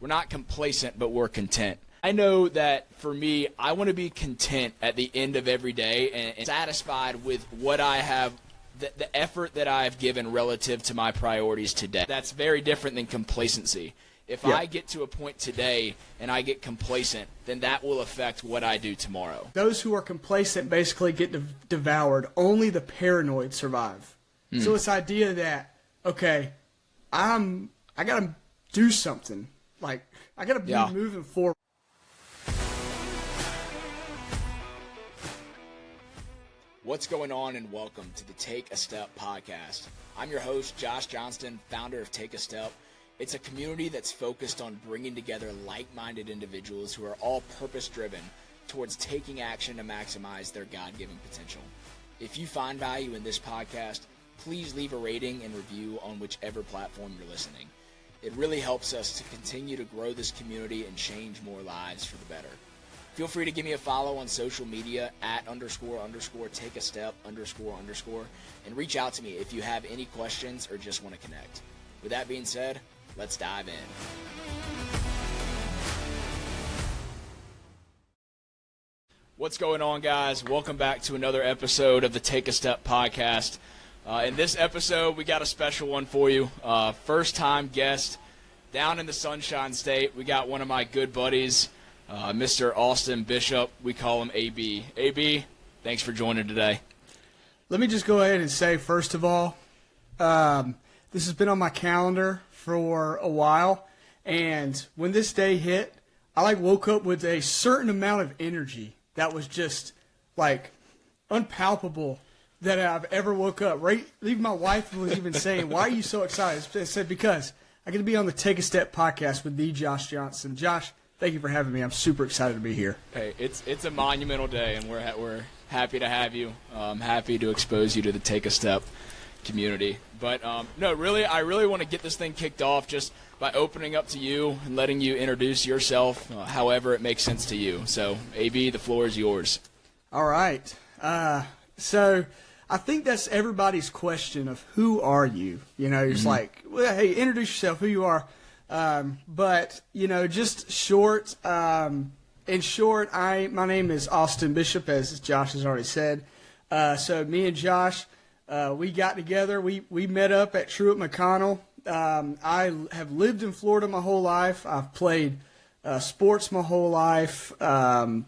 we're not complacent, but we're content. I know that for me, I want to be content at the end of every day and satisfied with what I have, the effort that I've given relative to my priorities today. That's very different than complacency. If I get to a point today and I get complacent, then that will affect what I do tomorrow. Those who are complacent basically get devoured. Only the paranoid survive. So it's the idea that, okay, I got to do something. Like, I got to be moving forward. What's going on, and welcome to the Take a Step podcast. I'm your host, Josh Johnston, founder of Take a Step. It's a community that's focused on bringing together like-minded individuals who are all purpose-driven towards taking action to maximize their God-given potential. If you find value in this podcast, please leave a rating and review on whichever platform you're listening. It really helps us to continue to grow this community and change more lives for the better. Feel free to give me a follow on social media at __take a step __, and reach out to me if you have any questions or just want to connect. With that being said, let's dive in. What's going on, guys? Welcome back to another episode of the Take a Step podcast. In this episode, we got a special one for you. First-time guest down in the Sunshine State. We got one of my good buddies, Mr. Austin Bishop. We call him AB. AB, thanks for joining today. Let me just go ahead and say, first of all, this has been on my calendar for a while, and when this day hit, I woke up with a certain amount of energy that was just unpalpable that I've ever woke up. Right, even my wife was even saying, "Why are you so excited?" I said, "Because I get to be on the Take a Step podcast with the Josh Johnson." Josh, thank you for having me. I'm super excited to be here. Hey, it's a monumental day, and we're happy to have you. Happy to expose you to the Take a Step community. But no, really, I really want to get this thing kicked off just by opening up to you and letting you introduce yourself, however it makes sense to you. So, AB, the floor is yours. All right. So I think that's everybody's question of who are you? You know, it's like, well, hey, introduce yourself, who you are. But, just short, in short, my name is Austin Bishop, as Josh has already said. So me and Josh, we got together. We met up at Truett McConnell. I have lived in Florida my whole life. I've played sports my whole life. Kind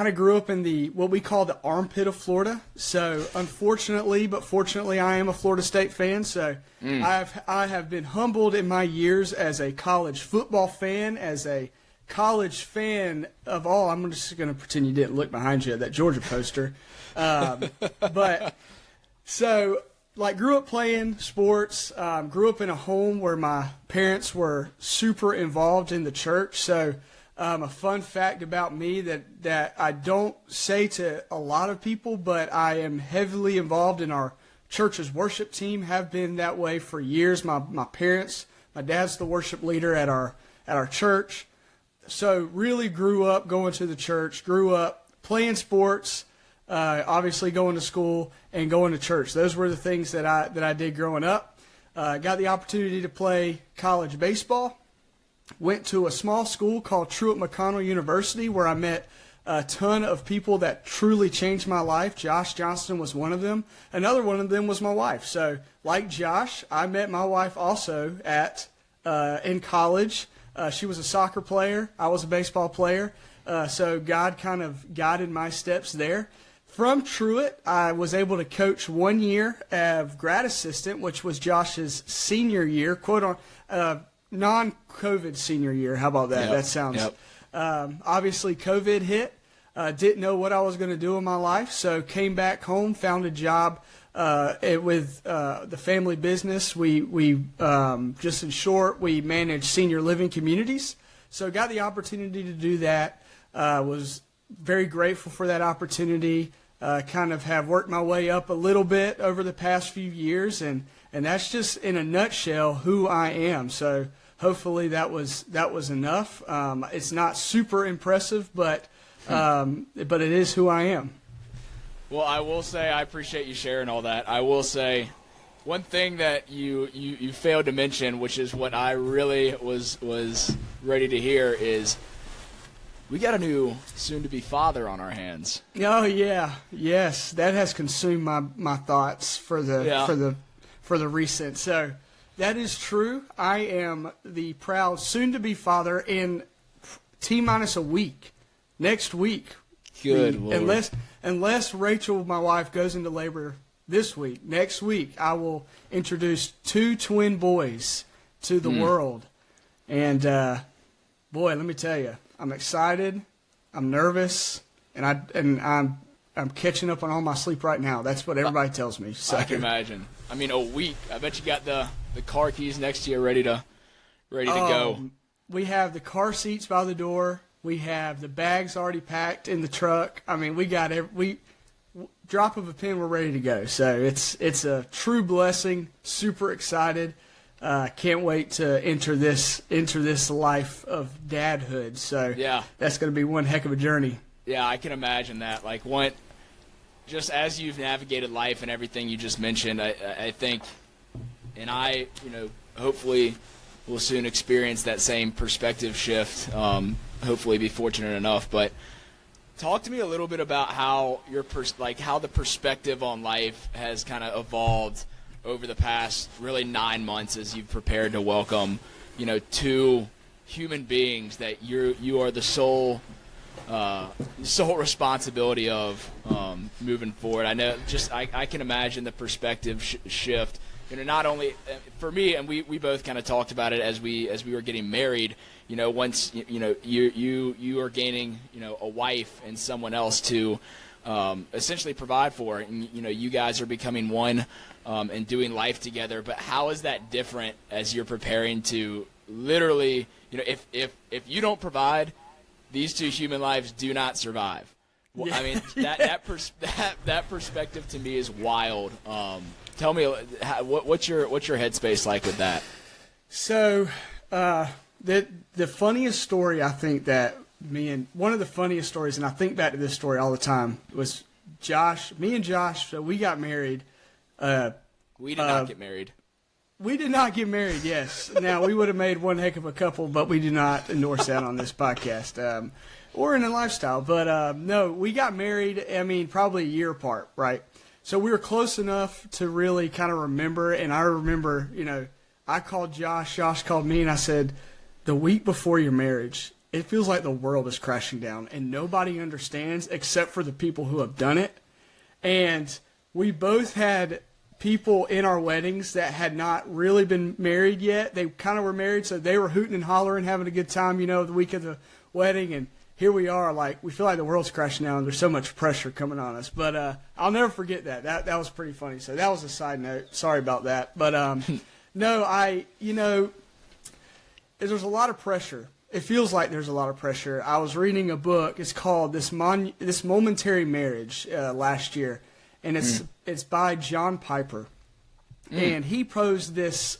of grew up in what we call the armpit of Florida. So unfortunately, but fortunately, I am a Florida State fan. So I have been humbled in my years as a college football fan, as a college fan of all. I'm just going to pretend you didn't look behind you at that Georgia poster. But so grew up playing sports, grew up in a home where my parents were super involved in the church. So a fun fact about me that I don't say to a lot of people, but I am heavily involved in our church's worship team, have been that way for years. My parents, my dad's the worship leader at our church. So really grew up going to the church, grew up playing sports, obviously going to school and going to church. Those were the things that I did growing up. Got the opportunity to play college baseball. Went to a small school called Truett McConnell University where I met a ton of people that truly changed my life. Josh Johnston was one of them. Another one of them was my wife. So like Josh, I met my wife also in college. She was a soccer player. I was a baseball player. So God kind of guided my steps there. From Truett, I was able to coach 1 year of grad assistant, which was Josh's senior year, non-COVID senior year. How about that? Yep. That sounds. Obviously, COVID hit. Didn't know what I was going to do in my life, so came back home, found a job with the family business. We just in short, we manage senior living communities. So got the opportunity to do that. Was very grateful for that opportunity. Kind of have worked my way up a little bit over the past few years, and that's just in a nutshell who I am. So hopefully that was enough. It's not super impressive, but it is who I am. Well, I will say I appreciate you sharing all that. I will say One thing that you failed to mention, which is what I really was ready to hear, is we got a new soon-to-be father on our hands. Oh yeah, yes, that has consumed my thoughts for the recent. So that is true. I am the proud soon-to-be father in T-minus a week. Next week. Good Lord. Unless Rachel, my wife, goes into labor this week. Next week, I will introduce 2 twin boys to the world. And, boy, let me tell you, I'm excited, I'm nervous, and I'm catching up on all my sleep right now. That's what everybody tells me. So. I can imagine. I mean, a week. I bet you got the car keys next to you ready to go. We have the car seats by the door. We have the bags already packed in the truck. I mean, we got drop of a pin, we're ready to go. So it's a true blessing. Super excited. Can't wait to enter this life of dadhood. So yeah, that's going to be one heck of a journey. Yeah, I can imagine that. Like just as you've navigated life and everything you just mentioned, I think, and I, hopefully will soon experience that same perspective shift. Hopefully be fortunate enough. But talk to me a little bit about how how the perspective on life has kind of evolved over the past really 9 months as you've prepared to welcome, 2 human beings that you are the sole responsibility of moving forward. I know, I can imagine the perspective shift. Not only for me, and we both kind of talked about it as we were getting married. Once you are gaining a wife and someone else to essentially provide for, and you guys are becoming one and doing life together. But how is that different as you're preparing to literally, if you don't provide, these 2 human lives do not survive. Well, yeah. I mean that perspective to me is wild. Tell me, what's your headspace like with that? So, the funniest story I think that one of the funniest stories, and I think back to this story all the time, was me and Josh, we got married. We did not get married. We did not get married, yes. Now, we would have made one heck of a couple, but we do not endorse that on this podcast or in a lifestyle. But, no, we got married, probably a year apart, right? So we were close enough to really kind of remember, and I remember, I called Josh called me, and I said, the week before your marriage, it feels like the world is crashing down, and nobody understands except for the people who have done it. And we both had people in our weddings that had not really been married yet. They kind of were married, so they were hooting and hollering, having a good time, the week of the wedding, and here we are, we feel like the world's crashing down. There's so much pressure coming on us. But I'll never forget that. That was pretty funny. So that was a side note. Sorry about that. But, no, there's a lot of pressure. It feels like there's a lot of pressure. I was reading a book. It's called This Momentary Marriage last year. And it's by John Piper. And he posed this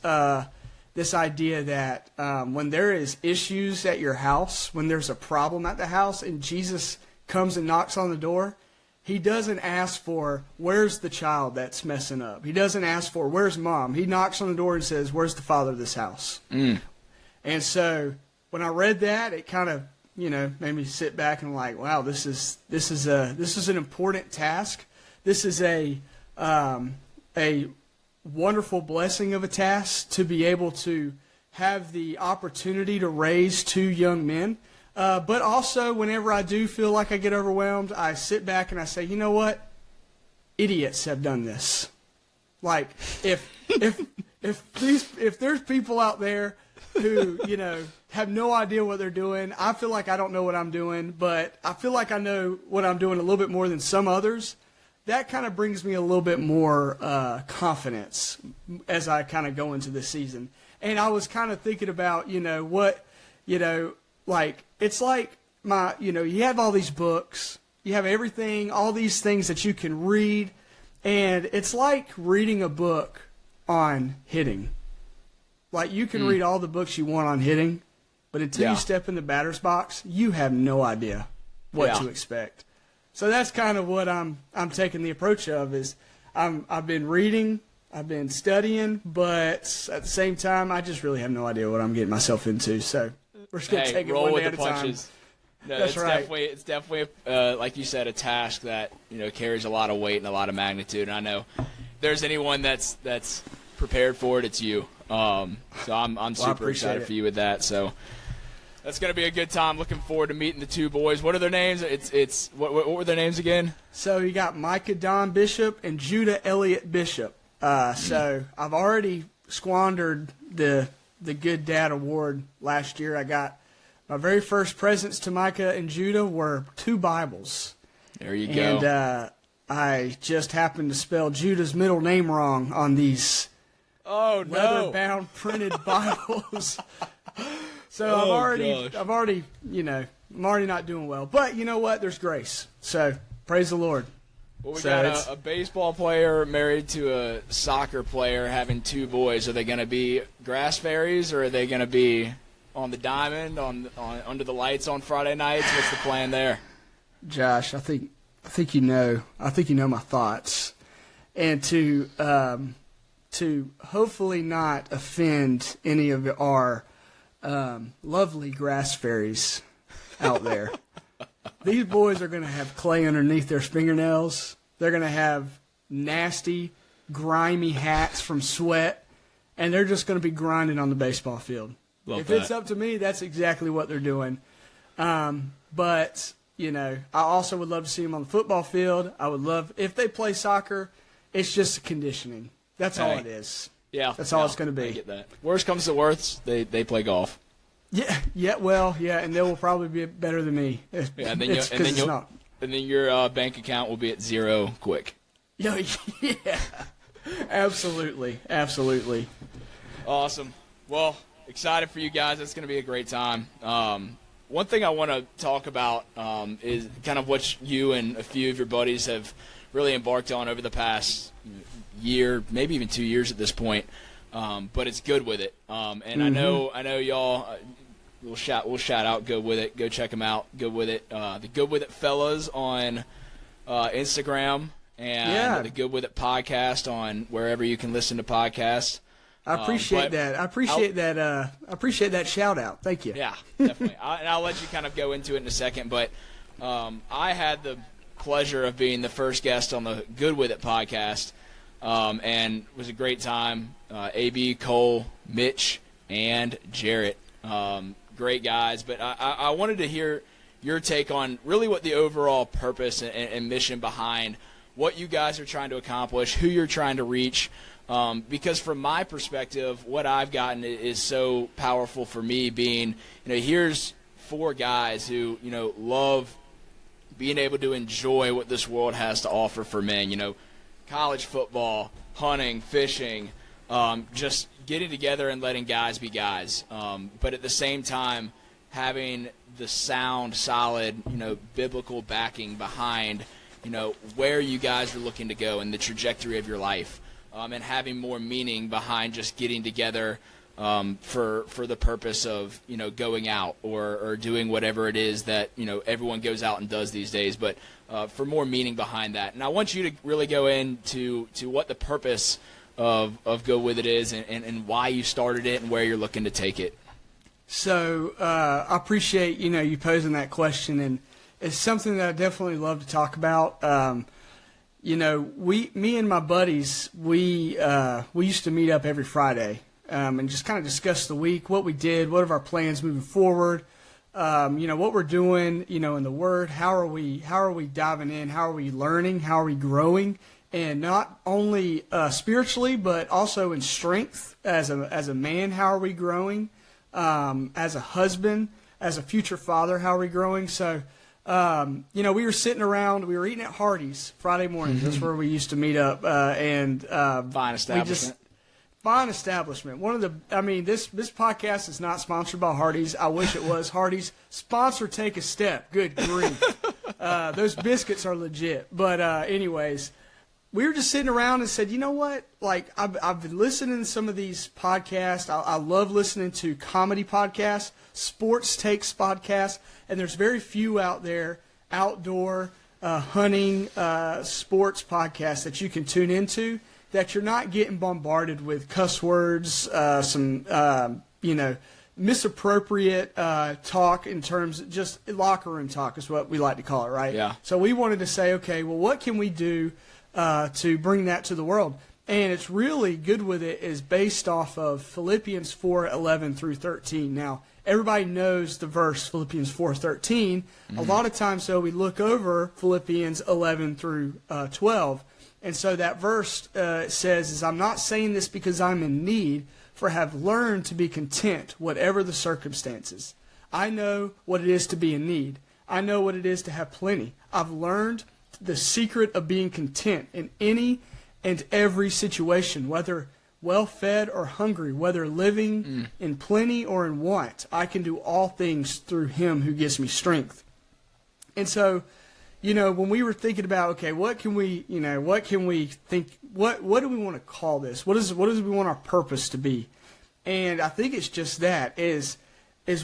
idea that when there is issues at your house, when there's a problem at the house, and Jesus comes and knocks on the door, he doesn't ask for, where's the child that's messing up? He doesn't ask for, where's mom? He knocks on the door and says, where's the father of this house? And so when I read that, it kind of made me sit back and wow, this is an important task. This is a wonderful blessing of a task to be able to have the opportunity to raise 2 young men. But also, whenever I do feel like I get overwhelmed, I sit back and I say, you know what? Idiots have done this. If there's people out there who, have no idea what they're doing, I feel like I don't know what I'm doing, but I feel like I know what I'm doing a little bit more than some others. That kind of brings me a little bit more confidence as I kind of go into this season. And I was kind of thinking about, it's like you have all these books, you have everything, all these things that you can read, and it's like reading a book on hitting. You can read all the books you want on hitting, but until you step in the batter's box, you have no idea what to expect. So that's kind of what I'm taking the approach of is I've been reading I've been studying, but at the same time, I just really have no idea what I'm getting myself into. So we're just going to take it one day at a time. No, That's right. It's definitely like you said, a task that carries a lot of weight and a lot of magnitude. And I know if there's anyone that's prepared for it, it's you. So I'm super excited for you with that. So that's going to be a good time. Looking forward to meeting the two boys. What are their names? What were their names again? So you got Micah Don Bishop and Judah Elliott Bishop. So I've already squandered the Good Dad Award last year. I got my very first presents to Micah and Judah were 2 Bibles. There you go. And I just happened to spell Judah's middle name wrong on these leather-bound printed Bibles. So I'm already, I'm already not doing well. But you know what? There's grace. So praise the Lord. Well, we got a baseball player married to a soccer player having 2 boys. Are they going to be grass fairies, or are they going to be on the diamond, on under the lights on Friday nights? What's the plan there? Josh, I think you know my thoughts, and to hopefully not offend any of our lovely grass fairies out there. These boys are going to have clay underneath their fingernails. They're going to have nasty, grimy hats from sweat, and they're just going to be grinding on the baseball field. If it's up to me, that's exactly what they're doing. But, I also would love to see them on the football field. I would love, if they play soccer, it's just conditioning. That's all it is. Yeah. That's all it's going to be. I get that. Worst comes to worst, they play golf. Yeah, well, and they will probably be better than me. Yeah, and then your bank account will be at 0 quick. Yeah, absolutely. Awesome. Well, excited for you guys. It's going to be a great time. One thing I want to talk about is kind of what you and a few of your buddies have really embarked on over the past year, maybe even 2 years at this point. But it's Good With It. And I know y'all. We'll shout out Good With It. Go check them out. Good With It. The Good With It fellas on Instagram, and the Good With It podcast on wherever you can listen to podcasts. I appreciate that. I appreciate that shout out. Thank you. Yeah, definitely. I'll let you kind of go into it in a second, but I had the pleasure of being the first guest on the Good With It podcast, and it was a great time. AB, Cole, Mitch, and Jarrett. Great guys, but I wanted to hear your take on really what the overall purpose and mission behind what you guys are trying to accomplish, who you're trying to reach, because from my perspective, what I've gotten is so powerful for me being, here's 4 guys who, love being able to enjoy what this world has to offer for men, college football, hunting, fishing, just getting together and letting guys be guys. But at the same time, having the sound, solid, biblical backing behind, where you guys are looking to go and the trajectory of your life, and having more meaning behind just getting together for the purpose of, going out or doing whatever it is that, everyone goes out and does these days, but for more meaning behind that. And I want you to really go into what the purpose of Go With It is and why you started it and where you're looking to take it. So I appreciate, you posing that question, and it's something that I definitely love to talk about. Me and my buddies, we used to meet up every Friday and just kind of discuss the week, what we did, what are our plans moving forward, what we're doing, in the Word, how are we diving in, how are we learning, how are we growing. And not only spiritually, but also in strength as a man. How are we growing? As a husband, as a future father, how are we growing? So, we were sitting around. We were eating at Hardee's Friday mornings. That's where we used to meet up. Fine establishment. Fine establishment. This podcast is not sponsored by Hardee's. I wish it was. Hardee's sponsor, Take a Step. Good grief. Those biscuits are legit. But anyways. We were just sitting around and said, you know what? Like, I've been listening to some of these podcasts. I love listening to comedy podcasts, sports takes podcasts, and there's very few out there, outdoor, hunting, sports podcasts that you can tune into that you're not getting bombarded with cuss words, misappropriate talk in terms of just locker room talk is what we like to call it, right? Yeah. So we wanted to say, okay, well, what can we do to bring that to the world? And it's really good with it is based off of Philippians 4:11 through 13. Now, everybody knows the verse Philippians 4:13. A lot of times, though, we look over Philippians 11 through 12. And so that verse says, I'm not saying this because I'm in need, for I have learned to be content, whatever the circumstances. I know what it is to be in need. I know what it is to have plenty. I've learned the secret of being content in any and every situation, whether well-fed or hungry, whether living in plenty or in want. I can do all things through him who gives me strength. And so, when we were thinking about, okay, what can we think, what do we want to call this? What do we want our purpose to be? And I think it's just that, is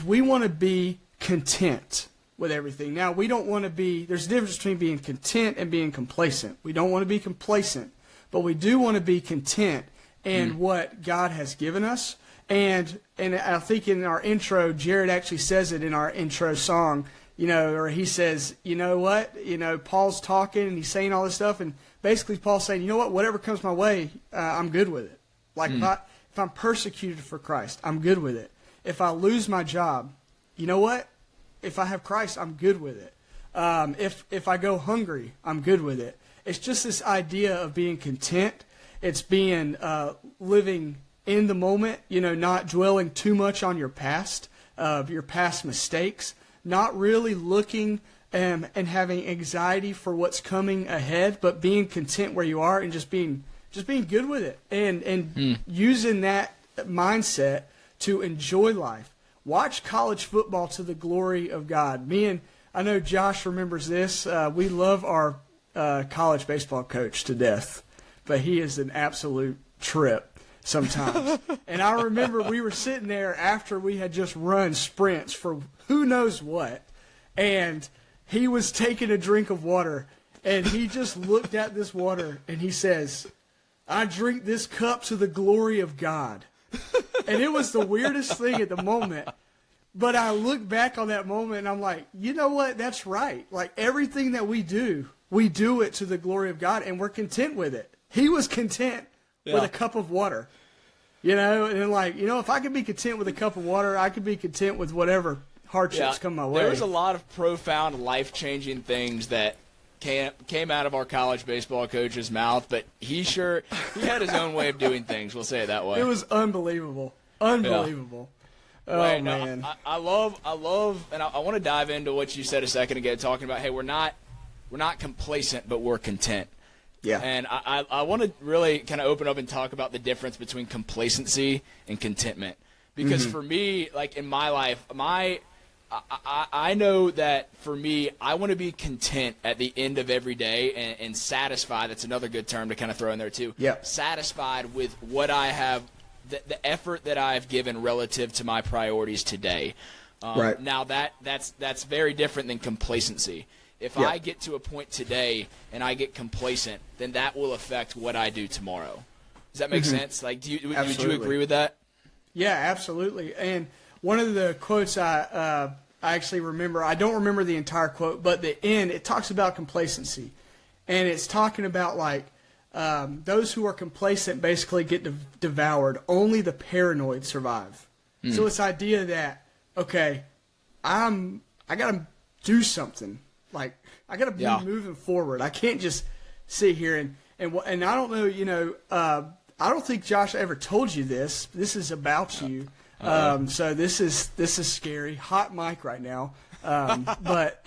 we want to be content with everything. Now, we don't want to be, there's a difference between being content and being complacent. We don't want to be complacent, but we do want to be content in what God has given us. And I think in our intro, Jared actually says it in our intro song, or he says, Paul's talking and he's saying all this stuff, and basically Paul's saying, whatever comes my way, I'm good with it. Like if I'm persecuted for Christ, I'm good with it. If I lose my job, if I have Christ, I'm good with it. If I go hungry, I'm good with it. It's just this idea of being content. It's being living in the moment, not dwelling too much on your past mistakes, not really looking and having anxiety for what's coming ahead, but being content where you are and just being good with it and using that mindset to enjoy life. Watch college football to the glory of God. I know Josh remembers this. We love our college baseball coach to death, but he is an absolute trip sometimes. And I remember we were sitting there after we had just run sprints for who knows what, and he was taking a drink of water, and he just looked at this water, and he says, I drink this cup to the glory of God. And it was the weirdest thing at the moment. But I look back on that moment, and I'm like, you know what? That's right. Like, everything that we do it to the glory of God, and we're content with it. He was content with a cup of water. And if I could be content with a cup of water, I could be content with whatever hardships come my way. There was a lot of profound, life-changing things that came out of our college baseball coach's mouth, but he had his own way of doing things. We'll say it that way. It was unbelievable. Unbelievable. Yeah. Oh, right, man. No, I love, and I want to dive into what you said a second ago, talking about, hey, we're not complacent, but we're content. Yeah. And I want to really kind of open up and talk about the difference between complacency and contentment. Because for me, like in my life, I know that for me, I want to be content at the end of every day and satisfied. That's another good term to kind of throw in there too. Yeah. Satisfied with what I have, the effort that I've given relative to my priorities today. Right. Now that's very different than complacency. If I get to a point today and I get complacent, then that will affect what I do tomorrow. Does that make sense? Like, would you agree with that? Yeah, absolutely. And one of the quotes I actually remember, I don't remember the entire quote, but the end, it talks about complacency. And it's talking about like those who are complacent basically get devoured. Only the paranoid survive. So it's the idea that, okay, I got to do something. Like, I got to be moving forward. I can't just sit here and I don't know, I don't think Josh ever told you this. This is about you. So this is scary. Hot mic right now. But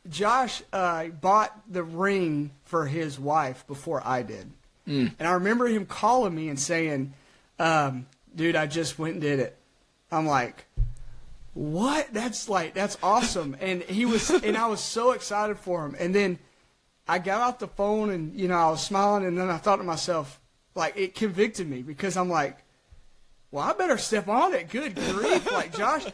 Josh bought the ring for his wife before I did. And I remember him calling me and saying, dude, I just went and did it. I'm like, what? That's awesome. And I was so excited for him. And then I got off the phone and, I was smiling, and then I thought to myself, like, it convicted me because I'm like, well, I better step on it. Good grief. Like, Josh,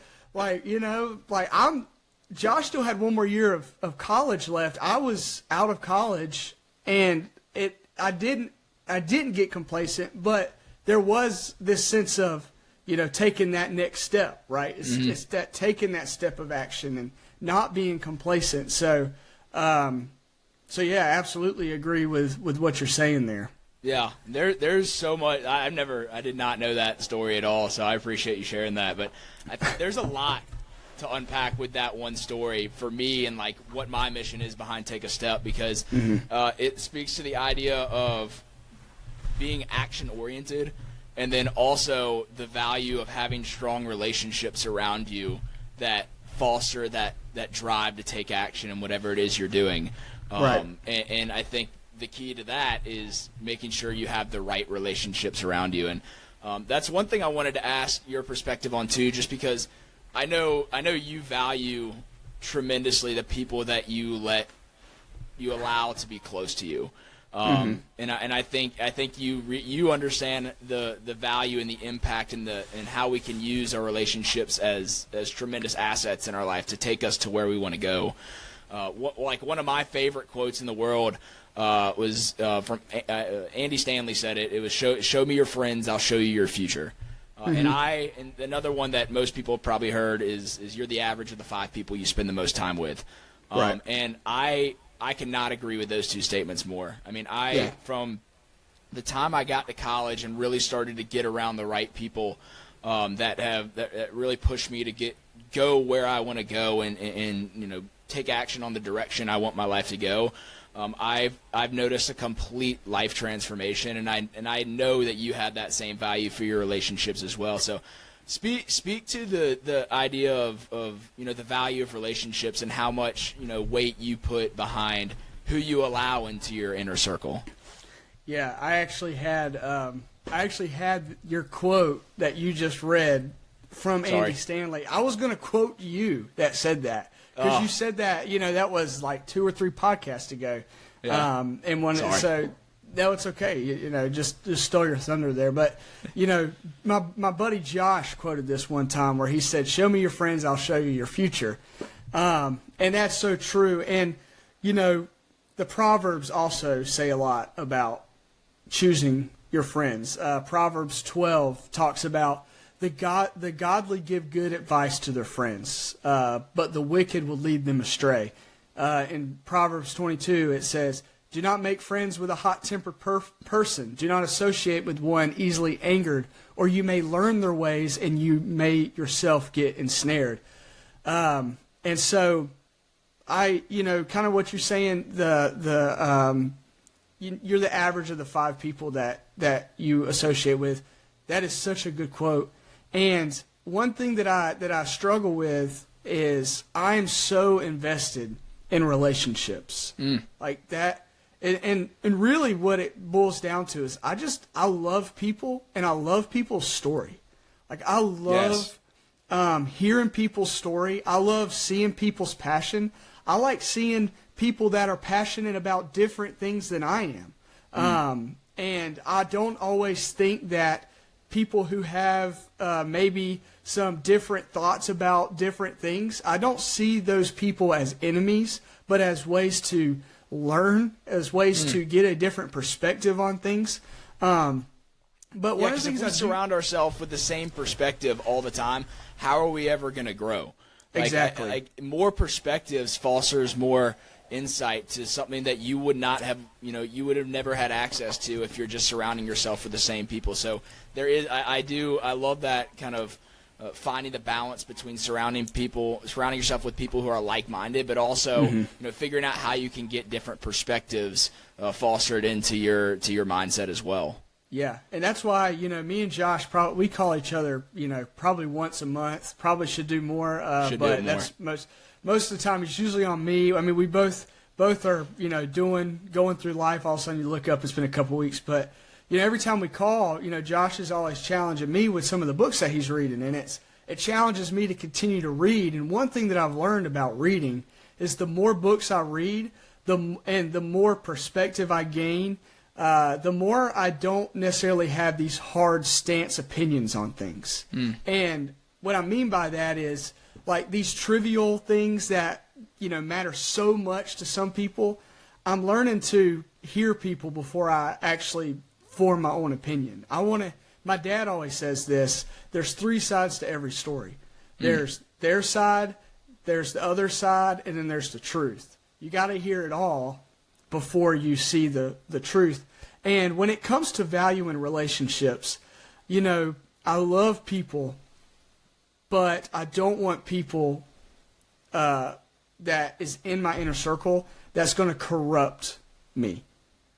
Josh still had one more year of college left. I was out of college, and I didn't get complacent, but there was this sense of, taking that next step, right? It's that taking that step of action and not being complacent. So, yeah, absolutely agree with what you're saying there. Yeah, there's so much. I did not know that story at all, so I appreciate you sharing that. But I think there's a lot to unpack with that one story for me, and like what my mission is behind Take a Step, because it speaks to the idea of being action oriented, and then also the value of having strong relationships around you that foster that drive to take action in whatever it is you're doing. Right. And I think the key to that is making sure you have the right relationships around you. And that's one thing I wanted to ask your perspective on too, just because I know you value tremendously the people that you allow to be close to you. And I think you understand the value and the impact and how we can use our relationships as tremendous assets in our life to take us to where we want to go. Like one of my favorite quotes in the world was from Andy Stanley said it. It was show me your friends, I'll show you your future. And another one that most people have probably heard is you're the average of the 5 people you spend the most time with. Right. And I cannot agree with those two statements more. I mean, from the time I got to college and really started to get around the right people that really pushed me to go where I want to go and take action on the direction I want my life to go. I've noticed a complete life transformation, and I know that you had that same value for your relationships as well. So speak to the idea of the value of relationships and how much weight you put behind who you allow into your inner circle. Yeah, I actually had your quote that you just read from Andy Stanley. I was going to quote you that said that. Because you said that, that was like 2 or 3 podcasts ago. Yeah. So no, it's okay. Just stole your thunder there. But, my buddy Josh quoted this one time where he said, show me your friends, I'll show you your future. And that's so true. And, the Proverbs also say a lot about choosing your friends. Proverbs 12 talks about the godly give good advice to their friends, but the wicked will lead them astray. In Proverbs 22, it says, do not make friends with a hot-tempered person. Do not associate with one easily angered, or you may learn their ways and you may yourself get ensnared. And so kind of what you're saying, you're the average of the 5 people that you associate with. That is such a good quote. And one thing that I struggle with is I am so invested in relationships like that. And really what it boils down to is I love people, and I love people's story. Like I love hearing people's story. I love seeing people's passion. I like seeing people that are passionate about different things than I am. And I don't always think that people who have maybe some different thoughts about different things, I don't see those people as enemies, but as ways to learn, as ways to get a different perspective on things. But one of the things if we surround ourselves with the same perspective all the time, how are we ever going to grow? Exactly. More perspectives fosters more insight to something that you would not have, you would have never had access to if you're just surrounding yourself with the same people. So I love that kind of finding the balance between surrounding yourself with people who are like-minded, but also figuring out how you can get different perspectives fostered into your mindset as well. Yeah, and that's why me and Josh we call each other probably once a month. Probably should do more, that's most of the time it's usually on me. I mean, we both are going through life. All of a sudden you look up, it's been a couple weeks, but every time we call, Josh is always challenging me with some of the books that he's reading, and it challenges me to continue to read. And one thing that I've learned about reading is the more books I read, the more perspective I gain, the more I don't necessarily have these hard stance opinions on things. And what I mean by that is like these trivial things that matter so much to some people. I'm learning to hear people before I actually form my own opinion. My dad always says this, there's 3 sides to every story. There's their side, there's the other side, and then there's the truth. You got to hear it all before you see the truth. And when it comes to value in relationships, I love people, but I don't want people that is in my inner circle that's going to corrupt me,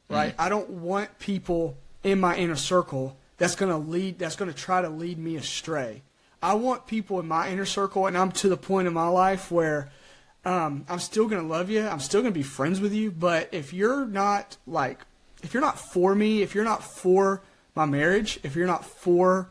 right? I don't want people in my inner circle that's going to try to lead me astray. I want people in my inner circle, and I'm to the point in my life where I'm still going to love you. I'm still going to be friends with you. But if you're not for me, if you're not for my marriage, if you're not for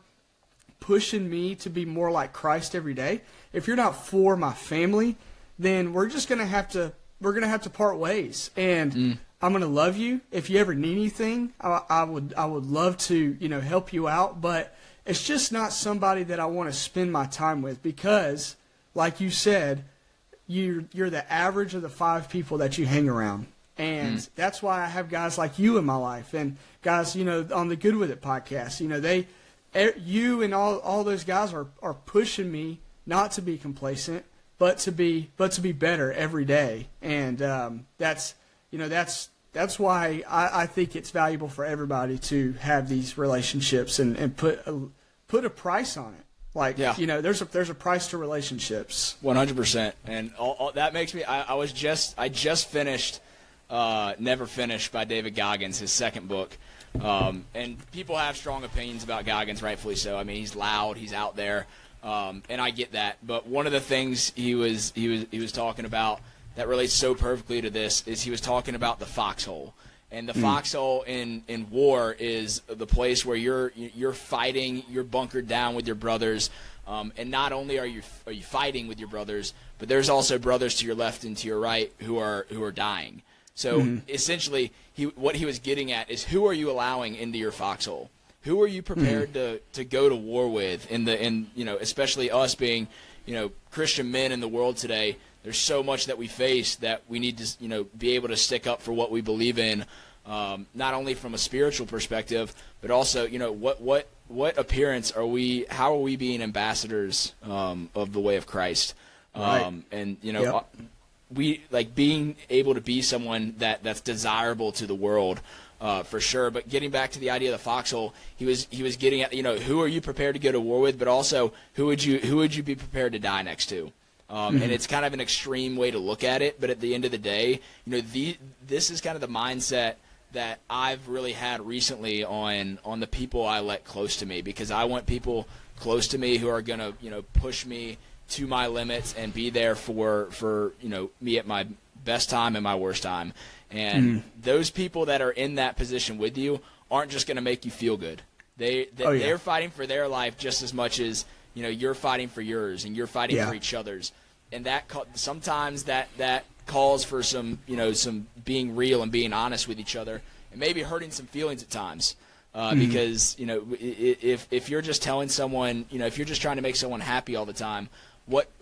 pushing me to be more like Christ every day, if you're not for my family, then we're going to have to part ways. And I'm going to love you. If you ever need anything, I would love to, help you out. But it's just not somebody that I want to spend my time with because, like you said, you're the average of the 5 people that you hang around. And that's why I have guys like you in my life and guys, on the Good With It podcast, you and all those guys are pushing me not to be complacent, but to be better every day. And that's why I think it's valuable for everybody to have these relationships and put a price on it. There's a price to relationships. 100%. And all that makes me. I just finished Never Finished by David Goggins, his second book. And people have strong opinions about Goggins, rightfully so. I mean, he's loud, he's out there, and I get that. But one of the things he was talking about that relates so perfectly to this is he was talking about the foxhole. And the foxhole in war is the place where you're fighting, you're bunkered down with your brothers, and not only are you fighting with your brothers, but there's also brothers to your left and to your right who are dying. So essentially, what he was getting at is who are you allowing into your foxhole? Who are you prepared to go to war with? Especially us being Christian men in the world today. There's so much that we face that we need to be able to stick up for what we believe in, not only from a spiritual perspective, but also what appearance are we? How are we being ambassadors of the way of Christ? Right. We like being able to be someone that's desirable to the world, for sure. But getting back to the idea of the foxhole, he was getting at who are you prepared to go to war with, but also who would you be prepared to die next to? And it's kind of an extreme way to look at it, but at the end of the day, this is kind of the mindset that I've really had recently on the people I let close to me, because I want people close to me who are going to push me to my limits and be there for me at my best time and my worst time. And those people that are in that position with you aren't just going to make you feel good. They're fighting for their life just as much as you're fighting for yours, and you're fighting for each other's. And that sometimes that calls for some being real and being honest with each other, and maybe hurting some feelings at times. Because if you're just telling someone, if you're just trying to make someone happy all the time,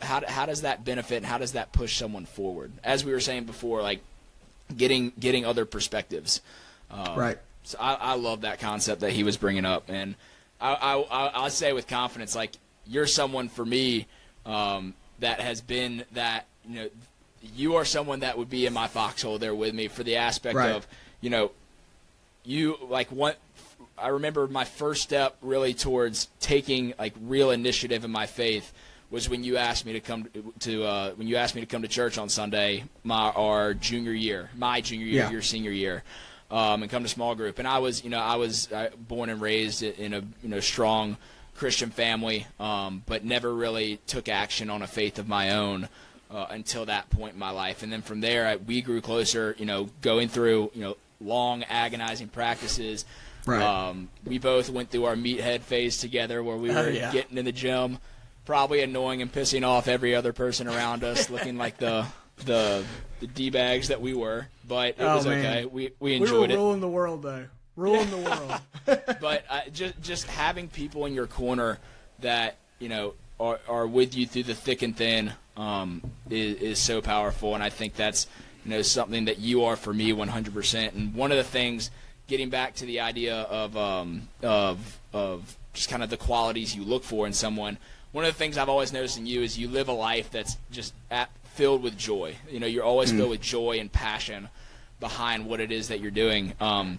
how does that benefit and how does that push someone forward? As we were saying before, like getting other perspectives. Right. So I love that concept that he was bringing up, and I'll say with confidence, like, you're someone for me that has been that, you are someone that would be in my foxhole there with me for the aspect of, you like what. I remember my first step really towards taking like real initiative in my faith was when you asked me to come to church on Sunday, my junior year, your senior year, and come to small group. And I was born and raised in a strong Christian family, but never really took action on a faith of my own until that point in my life. And then from there, we grew closer, going through long agonizing practices. Right. We both went through our meathead phase together, where we were getting in the gym, probably annoying and pissing off every other person around us, looking like the D-bags that we were. But it was okay. We enjoyed it. We were ruling the world, though. Ruling the world. But just having people in your corner that are with you through the thick and thin is so powerful, and I think that's something that you are for me 100%. And one of the things getting back to the idea of just kind of the qualities you look for in someone, one of the things I've always noticed in you is you live a life that's just filled with joy. You know, you're always filled with joy and passion behind what it is that you're doing. And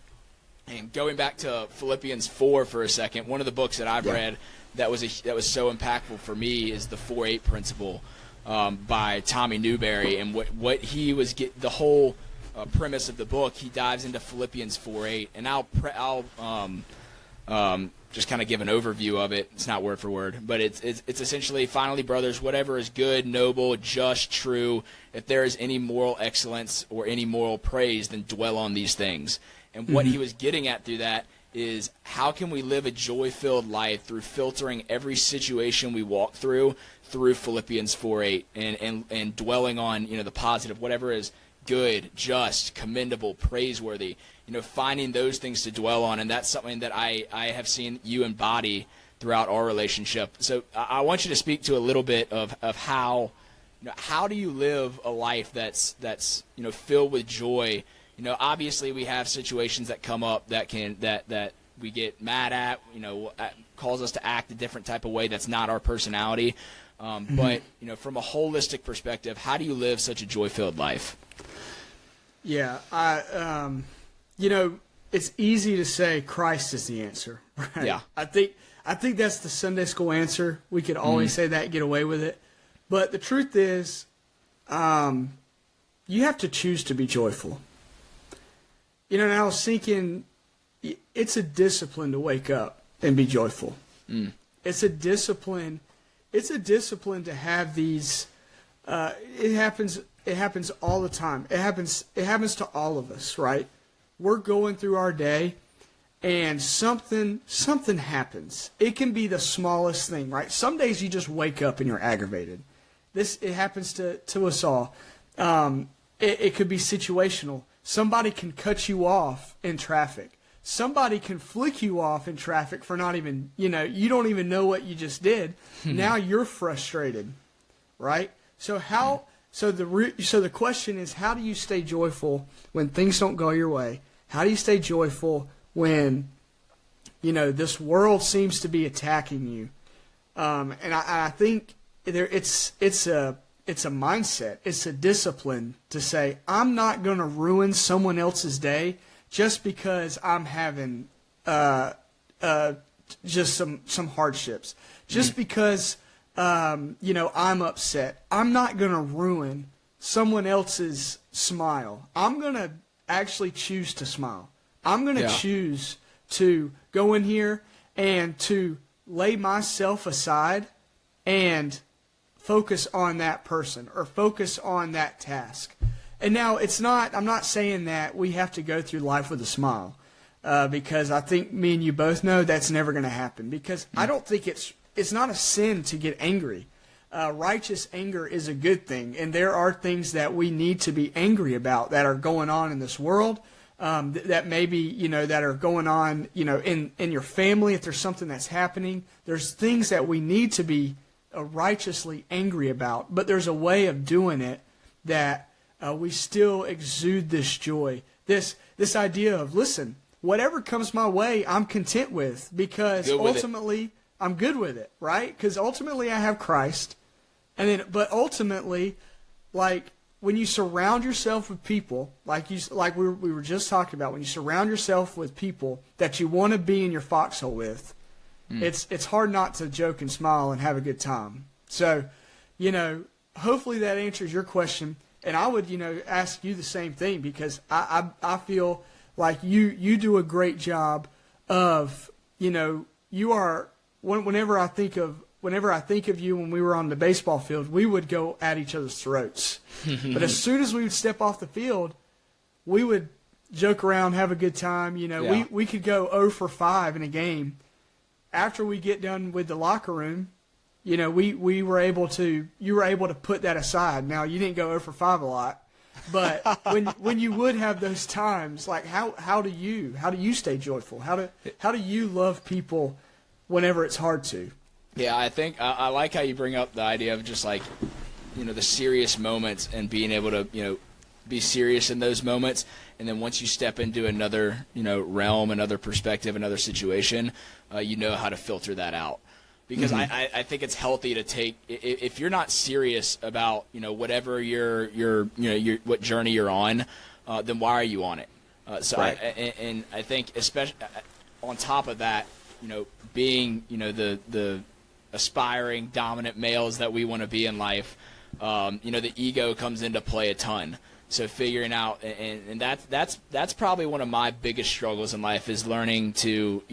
going back to Philippians 4 for a second, one of the books that I've read that was so impactful for me is the 4-8 principle by Tommy Newberry. And what he was the whole premise of the book, he dives into Philippians 4:8, and I'll just kind of give an overview of it. It's not word for word, but it's essentially, finally, brothers, whatever is good, noble, just, true, if there is any moral excellence or any moral praise, then dwell on these things. And what he was getting at through that is, how can we live a joy-filled life through filtering every situation we walk through Philippians 4:8 and dwelling on, you know, the positive, whatever is good, just, commendable, praiseworthy, you know, finding those things to dwell on. And that's something that I have seen you embody throughout our relationship. So I want you to speak to a little bit of how, you know, how do you live a life that's you know, filled with joy? You know, obviously we have situations that come up that we get mad at, you know, cause us to act a different type of way that's not our personality. But, you know, from a holistic perspective, how do you live such a joy-filled life? Yeah, you know, it's easy to say Christ is the answer, right? Yeah. I think that's the Sunday school answer. We could always say that and get away with it. But the truth is, you have to choose to be joyful. You know, and I was thinking, it's a discipline to wake up and be joyful. It's a discipline. It's a discipline to have these. It happens all the time. It happens to all of us, right? We're going through our day, and something happens. It can be the smallest thing, right? Some days you just wake up and you're aggravated. It happens to us all. It could be situational. Somebody can cut you off in traffic. Somebody can flick you off in traffic for not even, you know, you don't even know what you just did. Now you're frustrated, right? So the question is, how do you stay joyful when things don't go your way? How do you stay joyful when, you know, this world seems to be attacking you? And I think it's a mindset. It's a discipline to say, I'm not going to ruin someone else's day just because I'm having just some hardships. Just because you know, I'm upset. I'm not going to ruin someone else's smile. I'm going to actually choose to smile. I'm going to choose to go in here and to lay myself aside and focus on that person or focus on that task. And now I'm not saying that we have to go through life with a smile, because I think me and you both know that's never going to happen, because I don't think it's not a sin to get angry. Righteous anger is a good thing, and there are things that we need to be angry about that are going on in this world, that maybe, you know, that are going on, you know, in your family. If there's something that's happening, there's things that we need to be righteously angry about, but there's a way of doing it that we still exude this joy, this idea of, listen, whatever comes my way, I'm content with, because ultimately I'm good with it, right? Because ultimately I have Christ. But ultimately, like, when you surround yourself with people, like we were just talking about, when you surround yourself with people that you want to be in your foxhole with, it's hard not to joke and smile and have a good time. So, you know, hopefully that answers your question. And I would, you know, ask you the same thing, because I feel like you do a great job of, you know, you are, whenever I think of you when we were on the baseball field, we would go at each other's throats. But as soon as we would step off the field, we would joke around, have a good time. You know, we could go 0 for 5 in a game. After we get done with the locker room, you know, you were able to put that aside. Now, you didn't go 0 for 5 a lot, but when you would have those times, like, how do you stay joyful? How do you love people whenever it's hard to? Yeah, I think I like how you bring up the idea of just, like, you know, the serious moments and being able to, you know, be serious in those moments. And then once you step into another, realm, another perspective, another situation, you know how to filter that out. Because I think it's healthy to take, if you're not serious about, whatever what journey you're on, then why are you on it? Right. I think especially on top of that, being, the aspiring dominant males that we want to be in life, the ego comes into play a ton. So figuring out, and that's probably one of my biggest struggles in life, is learning to,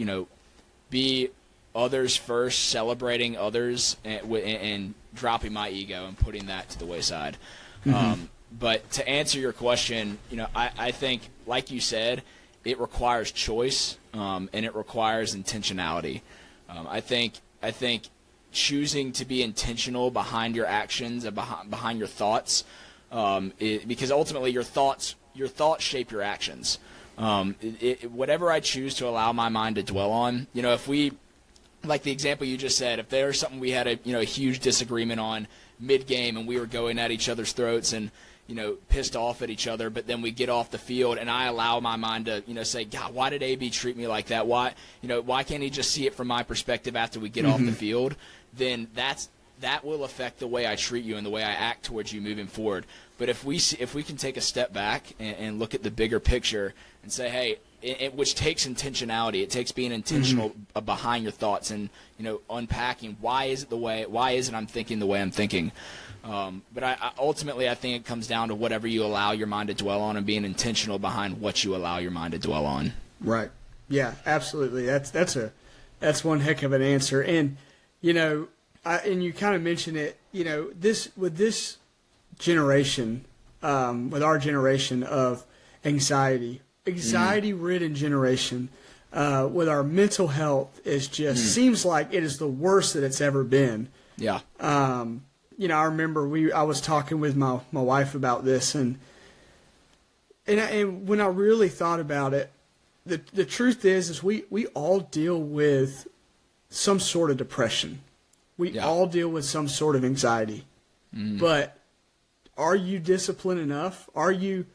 be others first, celebrating others, and dropping my ego and putting that to the wayside. But to answer your question, I think, like you said, it requires choice, and it requires intentionality. I think choosing to be intentional behind your actions and behind your thoughts, because ultimately your thoughts shape your actions. Whatever I choose to allow my mind to dwell on, if we, like the example you just said, if there's something we had a huge disagreement on mid-game and we were going at each other's throats and pissed off at each other, but then we get off the field and I allow my mind to, say, God, why did AB treat me like that? Why can't he just see it from my perspective after we get off the field? Then that will affect the way I treat you and the way I act towards you moving forward. But if we can take a step back and look at the bigger picture and say, hey, which takes intentionality, it takes being intentional behind your thoughts and unpacking why is it I'm thinking the way I'm thinking. But I ultimately think it comes down to whatever you allow your mind to dwell on and being intentional behind what you allow your mind to dwell on. Right. Yeah, absolutely. That's one heck of an answer. And and you kind of mentioned it. This generation, with our generation of anxiety-ridden generation, with our mental health, is just seems like it is the worst that it's ever been. Yeah. I remember I was talking with my wife about this, and when I really thought about it, the truth is we all deal with some sort of depression. We all deal with some sort of anxiety. But are you disciplined enough? Are you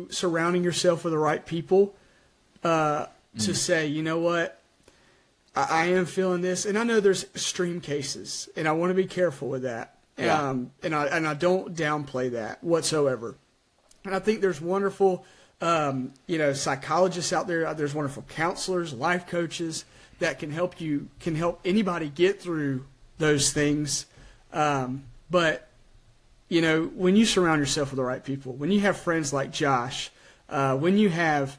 surrounding yourself with the right people to say, you know what? I am feeling this, and I know there's extreme cases, and I want to be careful with that. Yeah. And I don't downplay that whatsoever. And I think there's wonderful, psychologists out there. There's wonderful counselors, life coaches that can help anybody get through those things. But when you surround yourself with the right people, when you have friends like Josh, when you have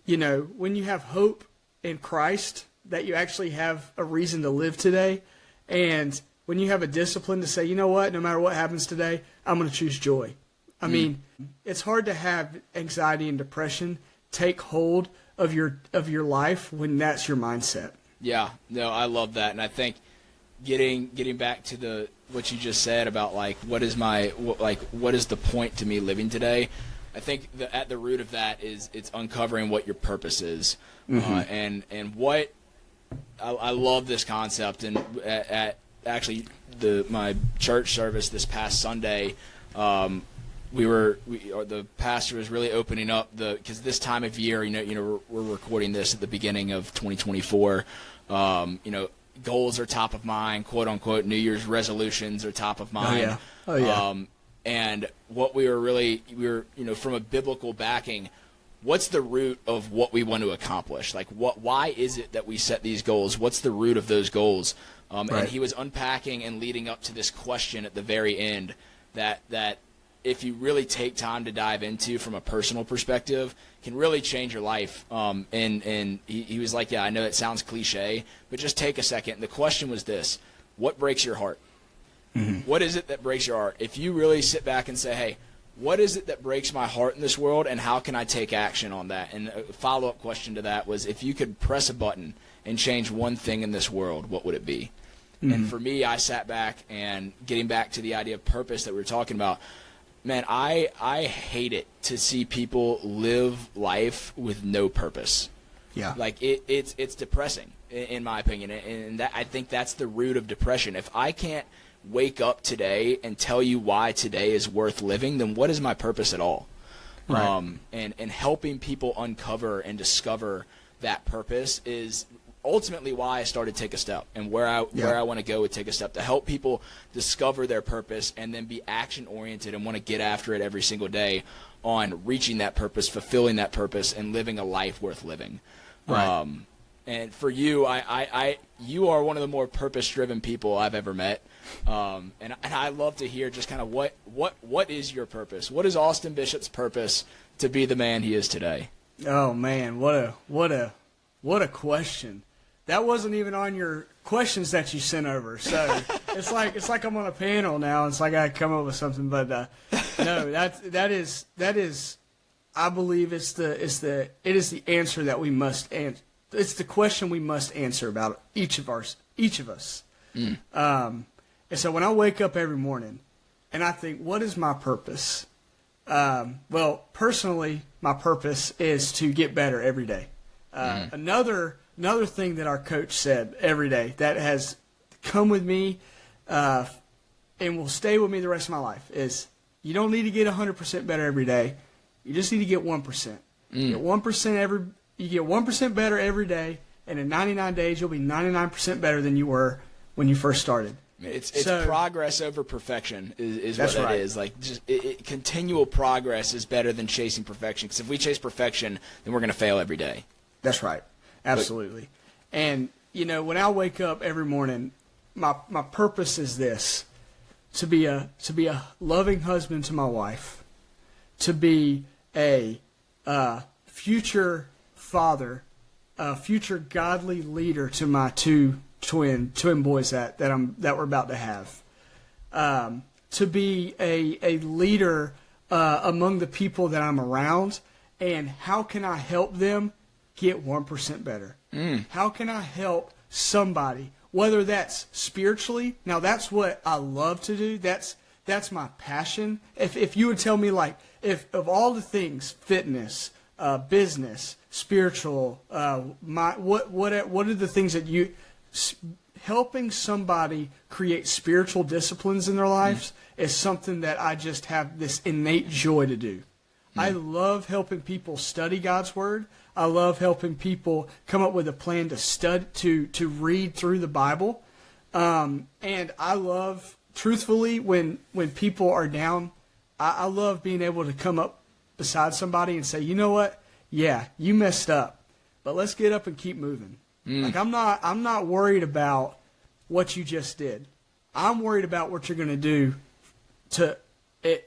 hope in Christ, that you actually have a reason to live today, and when you have a discipline to say, you know what, no matter what happens today, I'm going to choose joy. I mean, it's hard to have anxiety and depression take hold of your life when that's your mindset. Yeah, no, I love that, and I think getting back to what you just said about what is the point to me living today. I think at the root of that is it's uncovering what your purpose is, and what I love this concept. And at actually my church service this past Sunday, the pastor was really opening up because this time of year, we're recording this at the beginning of 2024. Goals are top of mind, quote unquote. New Year's resolutions are top of mind. Oh yeah. And what we were from a biblical backing, what's the root of what we want to accomplish? Why is it that we set these goals? What's the root of those goals? Right. And he was unpacking and leading up to this question at the very end that if you really take time to dive into from a personal perspective, can really change your life. And he was like, yeah, I know it sounds cliche, but just take a second. The question was this: what breaks your heart? What is it that breaks your heart? If you really sit back and say, hey, what is it that breaks my heart in this world, and how can I take action on that? And a follow-up question to that was, if you could press a button and change one thing in this world, what would it be? And for me, I sat back, and getting back to the idea of purpose that we were talking about, man, I hate it to see people live life with no purpose. Yeah. It's depressing, in my opinion, and that I think that's the root of depression. If I can't wake up today and tell you why today is worth living, then what is my purpose at all? Right. And helping people uncover and discover that purpose is ultimately why I started Take a Step, and where I want to go with Take a Step, to help people discover their purpose and then be action oriented and want to get after it every single day on reaching that purpose, fulfilling that purpose, and living a life worth living. Right. And for you, you are one of the more purpose-driven people I've ever met. And I love to hear just kind of what is your purpose? What is Austin Bishop's purpose to be the man he is today? Oh man, what a question. That wasn't even on your questions that you sent over. So it's like I'm on a panel now. It's like I come up with something, but no, that is I believe it is the answer that we must answer. It's the question we must answer about each of us. And so when I wake up every morning and I think, what is my purpose? Well, personally, my purpose is to get better every day. Another thing that our coach said every day that has come with me and will stay with me the rest of my life is, you don't need to get 100% better every day. You just need to get 1%. Get 1% you get 1% better every day, and in 99 days you'll be 99% better than you were when you first started. It's progress over perfection is what that is. Like, just continual progress is better than chasing perfection. Because if we chase perfection, then we're going to fail every day. That's right, absolutely. And when I wake up every morning, my purpose is this: to be a loving husband to my wife, to be a future father, a future godly leader to my two twin boys that we're about to have, to be a leader among the people that I'm around, and how can I help them get 1% better? How can I help somebody, whether that's spiritually? Now that's what I love to do. That's my passion. If you would tell me, like, if of all the things, fitness, business, spiritual, what are the things that you helping somebody create spiritual disciplines in their lives is something that I just have this innate joy to do. I love helping people study God's Word. I love helping people come up with a plan to study, to read through the Bible. And I love, truthfully, when people are down, I love being able to come up beside somebody and say, you know what? Yeah, you messed up, but let's get up and keep moving. Like, I'm not worried about what you just did. I'm worried about what you're going to do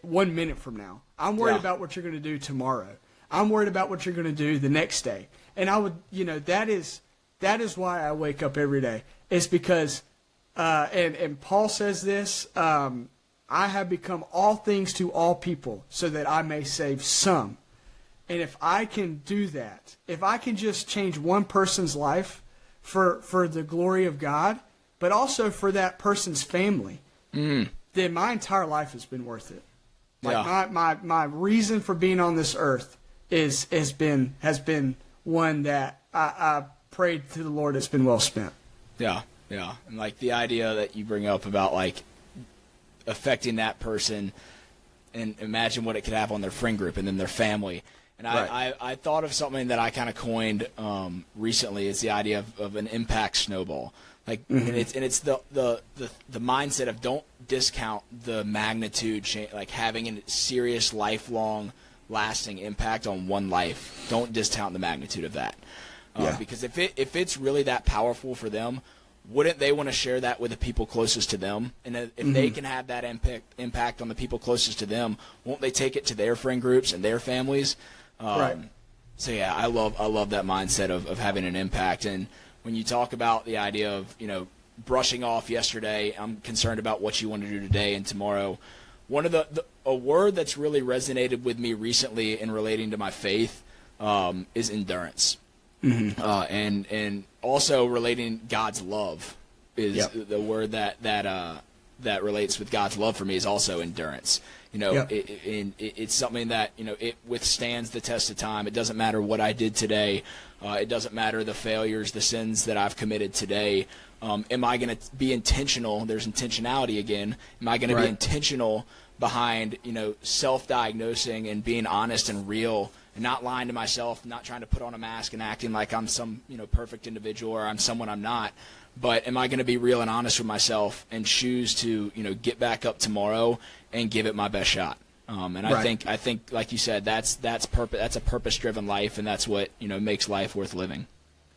1 minute from now. I'm worried about what you're going to do tomorrow. I'm worried about what you're going to do the next day. And I would, that is why I wake up every day. It's because, and Paul says this, I have become all things to all people so that I may save some. And if I can do that, if I can just change one person's life for the glory of God, but also for that person's family, then my entire life has been worth it. Like, my reason for being on this earth has been one that I prayed to the Lord it's been well spent. Yeah. And like the idea that you bring up about like affecting that person, and imagine what it could have on their friend group and then their family. And I thought of something that I kind of coined recently. It's the idea of an impact snowball. Like, and it's the mindset of don't discount the magnitude, like having a serious, lifelong, lasting impact on one life. Don't discount the magnitude of that. Because if it's really that powerful for them, wouldn't they want to share that with the people closest to them? And if they can have that impact on the people closest to them, won't they take it to their friend groups and their families? So yeah, I love that mindset of having an impact. And when you talk about the idea of, brushing off yesterday, I'm concerned about what you want to do today and tomorrow. One of a word that's really resonated with me recently in relating to my faith is endurance. And also relating God's love is the word that that relates with God's love for me is also endurance. Yep. It's something that, it withstands the test of time. It doesn't matter what I did today. It doesn't matter the failures, the sins that I've committed today. Am I going to be intentional? There's intentionality again. Am I going to be intentional behind, self-diagnosing and being honest and real and not lying to myself, not trying to put on a mask and acting like I'm some, perfect individual or I'm someone I'm not. But am I going to be real and honest with myself and choose to, get back up tomorrow and give it my best shot? I think, like you said, that's a purpose-driven life, and that's what, makes life worth living.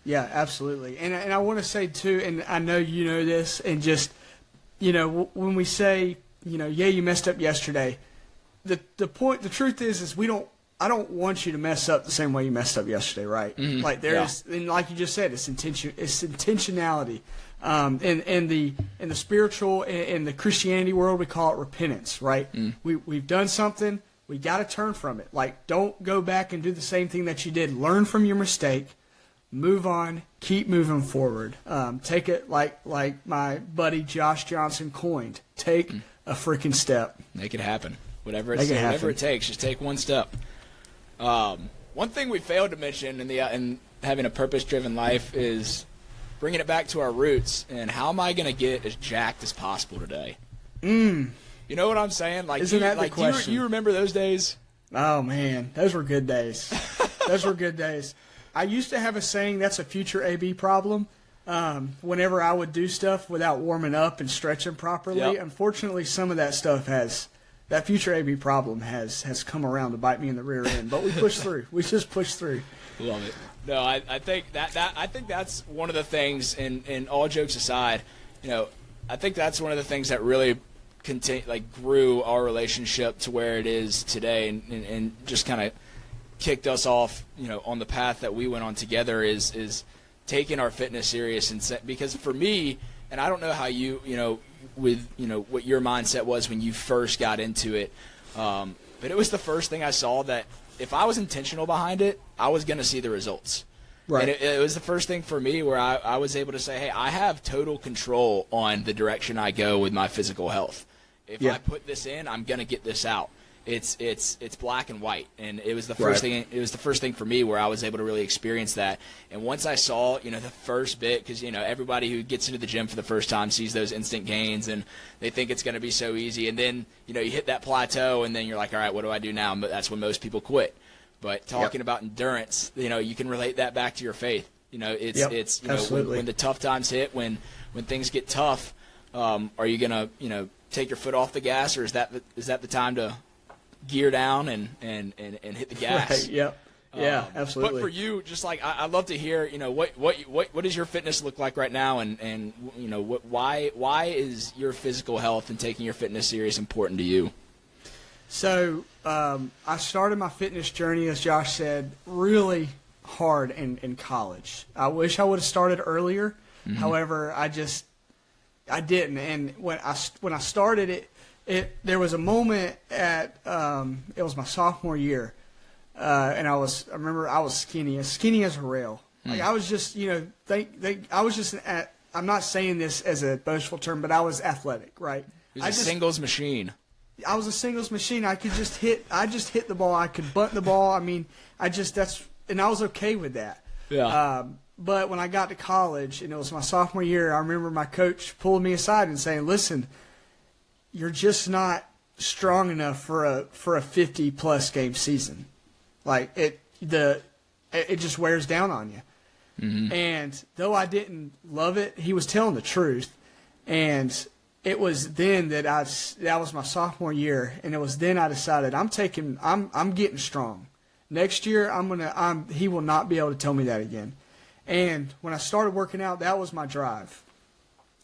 Yeah, absolutely. And I want to say too, and I know you know this, and just, when we say, you messed up yesterday, the truth is I don't want you to mess up the same way you messed up yesterday, right? Mm-hmm. Like and like you just said, it's intentionality. In the spiritual, in the Christianity world, we call it repentance, right? Mm. We've done something, we got to turn from it. Like, don't go back and do the same thing that you did. Learn from your mistake, move on, keep moving forward. Take it like my buddy Josh Johnson coined. Take a freaking step. Make it happen. Whatever it takes, just take one step. One thing we failed to mention in having a purpose-driven life is bringing it back to our roots. And how am I going to get as jacked as possible today? You know what I'm saying? Like, isn't that the question? You remember those days? Oh man, those were good days. Those were good days. I used to have a saying that's a future AB problem. Whenever I would do stuff without warming up and stretching properly, Unfortunately, some of that stuff that future AB problem has come around to bite me in the rear end. But we pushed through. We just pushed through. Love it. No, I think I think that's one of the things. And all jokes aside, I think that's one of the things that really grew our relationship to where it is today, and just kind of kicked us off, on the path that we went on together. Is taking our fitness serious, because for me, and I don't know how you, with what your mindset was when you first got into it, but it was the first thing I saw that if I was intentional behind it, I was going to see the results. Right. And it was the first thing for me where I was able to say, hey, I have total control on the direction I go with my physical health. If I put this in, I'm going to get this out. It's black and white, and it was the first thing. It was the first thing for me where I was able to really experience that. And once I saw, the first bit, because everybody who gets into the gym for the first time sees those instant gains, and they think it's going to be so easy. And then you hit that plateau, and then you're like, all right, what do I do now? But that's when most people quit. But talking about endurance, you can relate that back to your faith. It's when the tough times hit, when things get tough, are you gonna take your foot off the gas, or is that the time to gear down and hit the gas? Right, yep. Yeah, absolutely. But for you, just like I'd love to hear, what does your fitness look like right now, and why is your physical health and taking your fitness serious important to you? So I started my fitness journey, as Josh said, really hard in college. I wish I would have started earlier. Mm-hmm. However, I didn't. And when I started it, there was a moment it was my sophomore year, and I remember I was skinny as a rail. Like I was just, I was just I'm not saying this as a boastful term, but I was athletic, right? It was a singles machine. I was a singles machine. I just hit the ball. I could bunt the ball. I mean, and I was okay with that. Yeah. But when I got to college, and it was my sophomore year, I remember my coach pulling me aside and saying, "Listen, you're just not strong enough for a 50+ game season. Like it just wears down on you." Mm-hmm. And though I didn't love it, he was telling the truth. And it was then that was my sophomore year, and it was then I decided I'm getting strong. Next year he will not be able to tell me that again. And when I started working out, that was my drive.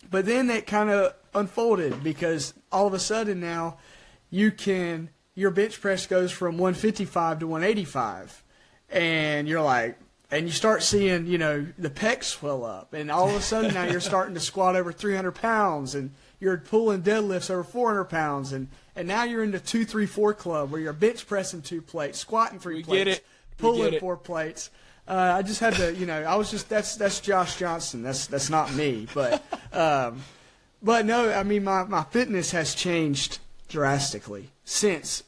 But then that kind of unfolded, because all of a sudden now your bench press goes from 155 to 185, and you're like, and you start seeing, the pecs swell up, and all of a sudden now you're starting to squat over 300 pounds, and you're pulling deadlifts over 400 pounds, and now you're in the 2, 3, 4 club where you're bench pressing 2 plates, squatting 3 plates, pulling 4 plates. I just had to, I was just that's Josh Johnson. That's not me. But But no, I mean, my fitness has changed drastically since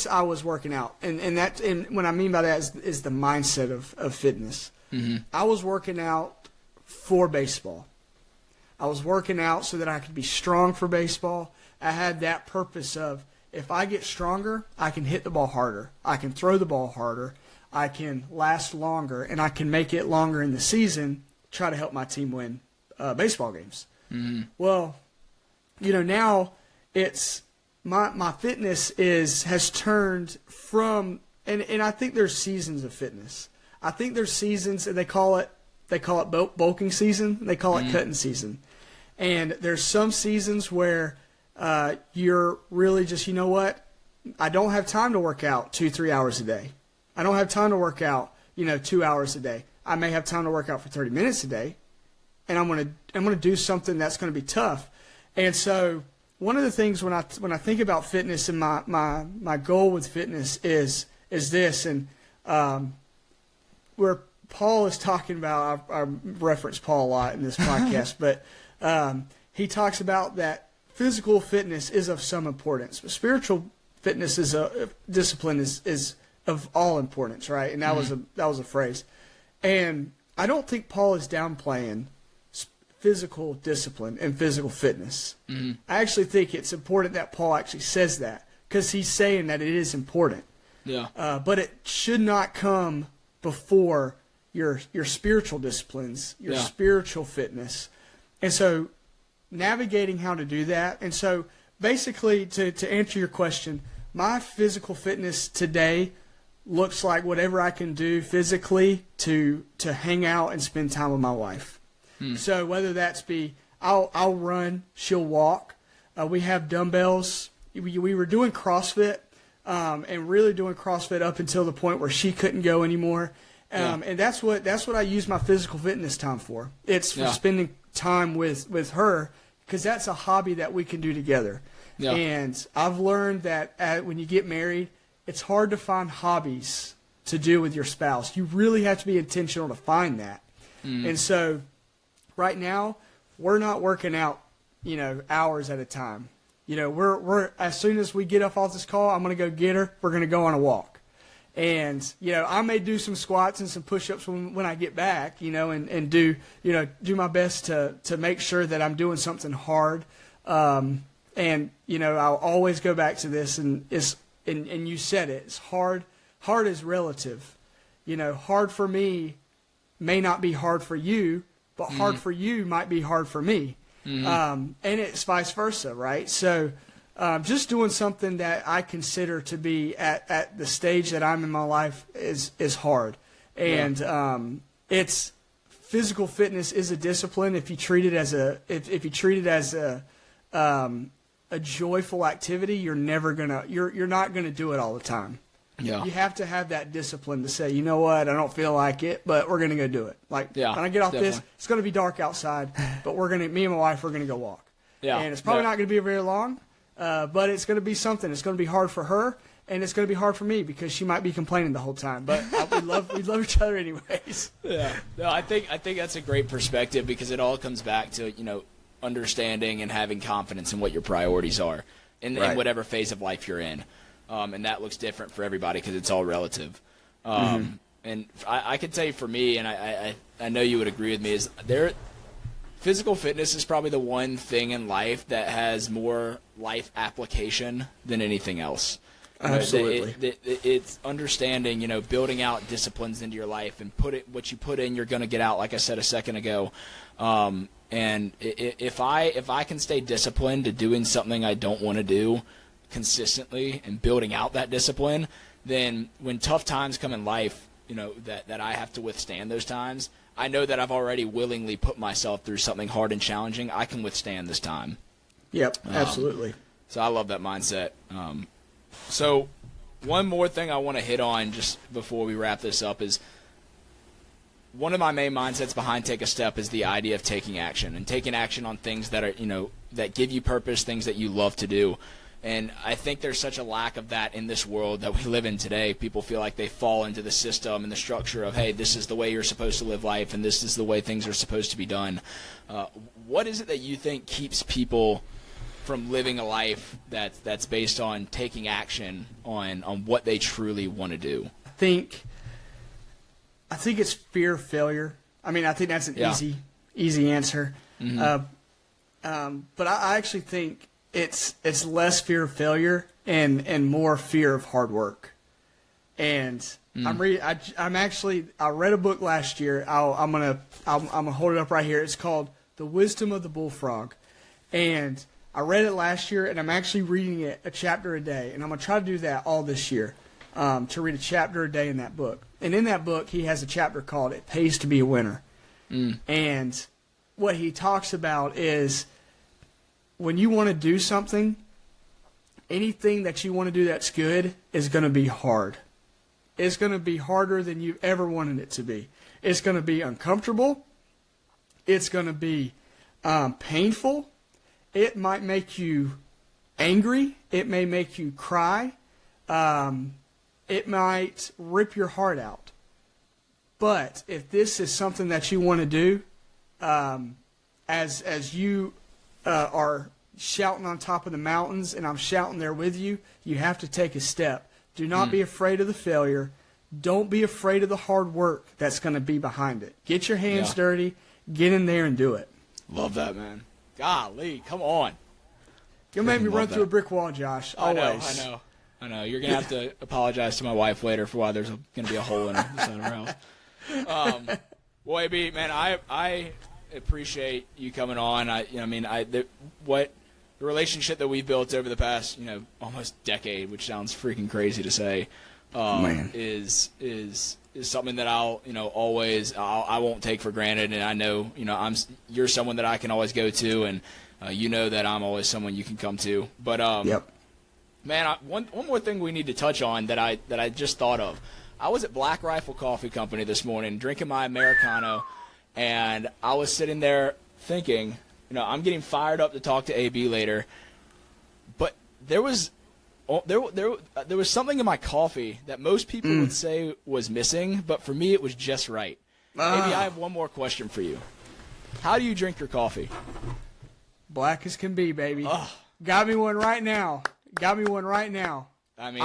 I was working out. And what I mean by that is the mindset of fitness. Mm-hmm. I was working out for baseball. I was working out so that I could be strong for baseball. I had that purpose of, if I get stronger, I can hit the ball harder. I can throw the ball harder. I can last longer, and I can make it longer in the season, try to help my team win baseball games. Mm-hmm. Well, now it's my fitness has turned from, and I think there's seasons of fitness. I think there's seasons, and they call it bulking season. They call it cutting season. And there's some seasons where you're really just, you know what? I don't have time to work out 2-3 hours a day. I don't have time to work out, 2 hours a day. I may have time to work out for 30 minutes a day, and I'm gonna do something that's gonna be tough. And so one of the things when I think about fitness, and my goal with fitness is this, and where Paul is talking about, I reference Paul a lot in this podcast, but he talks about that physical fitness is of some importance, but spiritual fitness is a discipline is of all importance, right? And that was a phrase. And I don't think Paul is downplaying physical discipline and physical fitness. Mm-hmm. I actually think it's important that Paul actually says that, because he's saying that it is important. Yeah. But it should not come before your spiritual disciplines, your spiritual fitness. And so navigating how to do that. And so basically, to answer your question, my physical fitness today looks like whatever I can do physically to hang out and spend time with my wife. So whether that's I'll run, she'll walk. We have dumbbells. We were doing CrossFit, and really doing CrossFit up until the point where she couldn't go anymore. And that's what I use my physical fitness time for. It's for spending time with her, because that's a hobby that we can do together. Yeah. And I've learned that when you get married, it's hard to find hobbies to do with your spouse. You really have to be intentional to find that. And so right now, we're not working out, hours at a time. We're as soon as we get off this call, I'm going to go get her. We're going to go on a walk. And, I may do some squats and some push-ups when I get back, and do my best to make sure that I'm doing something hard. And, I'll always go back to this, and you said it, it's hard. Hard is relative. Hard for me may not be hard for you, but hard for you might be hard for me. And it's vice versa, right? So just doing something that I consider to be at the stage that I'm in my life is hard. And it's physical fitness is a discipline if you treat it as a joyful activity. You're not gonna do it all the time. Yeah. You have to have that discipline to say, you know what, I don't feel like it, but we're going to go do it. When I get off this, it's going to be dark outside, but me and my wife, we're going to go walk. Yeah. And it's probably not going to be very long, but it's going to be something. It's going to be hard for her, and it's going to be hard for me because she might be complaining the whole time. But we love each other anyways. Yeah. No, I think that's a great perspective, because it all comes back to, understanding and having confidence in what your priorities are in whatever phase of life you're in. And that looks different for everybody because it's all relative. And I can tell you for me, and I know you would agree with me, physical fitness is probably the one thing in life that has more life application than anything else. Absolutely. It's understanding, building out disciplines into your life, and what you put in, you're going to get out, like I said a second ago. And if I can stay disciplined to doing something I don't want to do consistently and building out that discipline, then when tough times come in life, that I have to withstand those times, I know that I've already willingly put myself through something hard and challenging. I can withstand this time. Yep, absolutely. So I love that mindset. So one more thing I want to hit on just before we wrap this up is one of my main mindsets behind Take a Step is the idea of taking action, and taking action on things that are, that give you purpose, things that you love to do. And I think there's such a lack of that in this world that we live in today. People feel like they fall into the system and the structure of, hey, this is the way you're supposed to live life and this is the way things are supposed to be done. What is it that you think keeps people from living a life that's based on taking action on what they truly want to do? I think it's fear of failure. I mean, I think that's an easy answer. But I actually think it's less fear of failure and more fear of hard work. And I read a book last year. I'm gonna hold it up right here. It's called The Wisdom of the Bullfrog, and I read it last year, and I'm actually reading it a chapter a day, and I'm gonna try to do that all this year, to read a chapter a day in that book. And in that book, he has a chapter called "It Pays to Be a Winner," and what he talks about is when you want to do something, anything that you want to do that's good is going to be hard. It's going to be harder than you ever wanted it to be. It's going to be uncomfortable. It's going to be painful. It might make you angry. It may make you cry. It might rip your heart out. But if this is something that you want to do, as you are shouting on top of the mountains and I'm shouting there with you, you have to take a step. Do not be afraid of the failure. Don't be afraid of the hard work that's going to be behind it. Get your hands dirty. Get in there and do it. Love that, man. Golly, come on. You'll make me run through a brick wall, Josh. Always. I know. You're going to have to apologize to my wife later for why there's going to be a hole in the side of her house. Well, AB, man, I appreciate you coming on. The relationship that we've built over the past, almost decade, which sounds freaking crazy to say, is something that I won't take for granted. And I know, you're someone that I can always go to, and that I'm always someone you can come to. But man, one more thing we need to touch on that I just thought of. I was at Black Rifle Coffee Company this morning drinking my Americano, and I was sitting there thinking, I'm getting fired up to talk to AB later, but there was something in my coffee that most people would say was missing, but for me it was just right. AB, I have one more question for you. How do you drink your coffee? Black as can be, baby. Got me one right now. I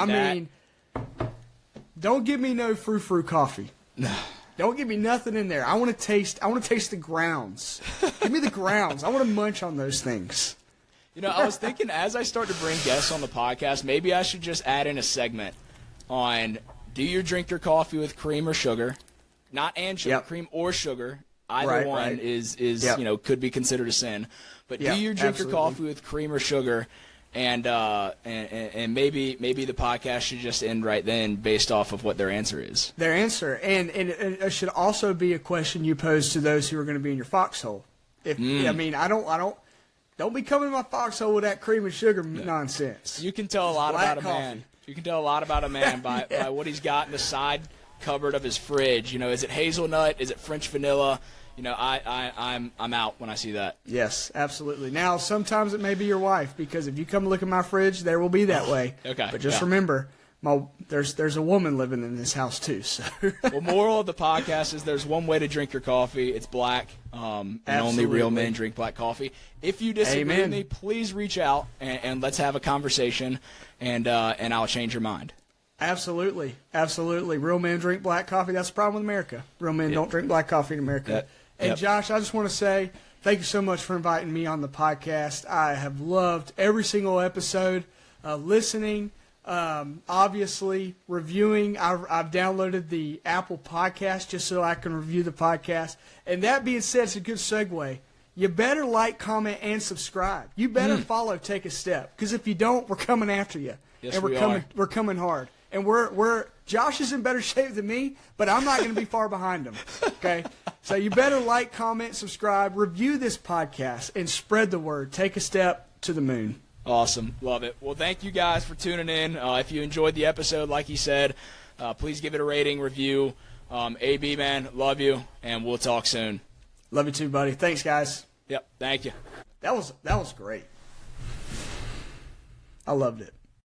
mean, don't give me no frou-frou coffee. Don't give me nothing in there. I want to taste the grounds. Give me the grounds. I want to munch on those things. I was thinking as I start to bring guests on the podcast, maybe I should just add in a segment on, do you drink your coffee with cream or sugar? Not and sugar, cream or sugar. Either one is could be considered a sin. But do you drink your coffee with cream or sugar? And maybe the podcast should just end right then based off of what their answer is. Their answer. And it should also be a question you pose to those who are going to be in your foxhole. Don't be coming to my foxhole with that cream and sugar nonsense. You can tell a lot about a man. You can tell a lot about a man by what he's got in the side cupboard of his fridge. Is it hazelnut? Is it French vanilla? I'm out when I see that. Yes, absolutely. Now, sometimes it may be your wife, because if you come look at my fridge, there will be that way. Okay. But just remember, there's a woman living in this house too. So. Well, moral of the podcast is there's one way to drink your coffee. It's black, and only real men drink black coffee. If you disagree with me, please reach out and let's have a conversation, and I'll change your mind. Absolutely. Real men drink black coffee. That's the problem with America. Real men don't drink black coffee in America. And Josh, I just want to say thank you so much for inviting me on the podcast. I have loved every single episode, listening, obviously reviewing. I've downloaded the Apple Podcast just so I can review the podcast. And that being said, it's a good segue. You better like, comment, and subscribe. You better follow Take a Step, because if you don't, we're coming after you. Yes, and we're coming hard. And Josh is in better shape than me, but I'm not going to be far behind him. Okay? So you better like, comment, subscribe, review this podcast, and spread the word. Take a step to the moon. Awesome. Love it. Well, thank you guys for tuning in. If you enjoyed the episode, like he said, please give it a rating, review. AB, man, love you, and we'll talk soon. Love you too, buddy. Thanks, guys. Yep. Thank you. That was great. I loved it.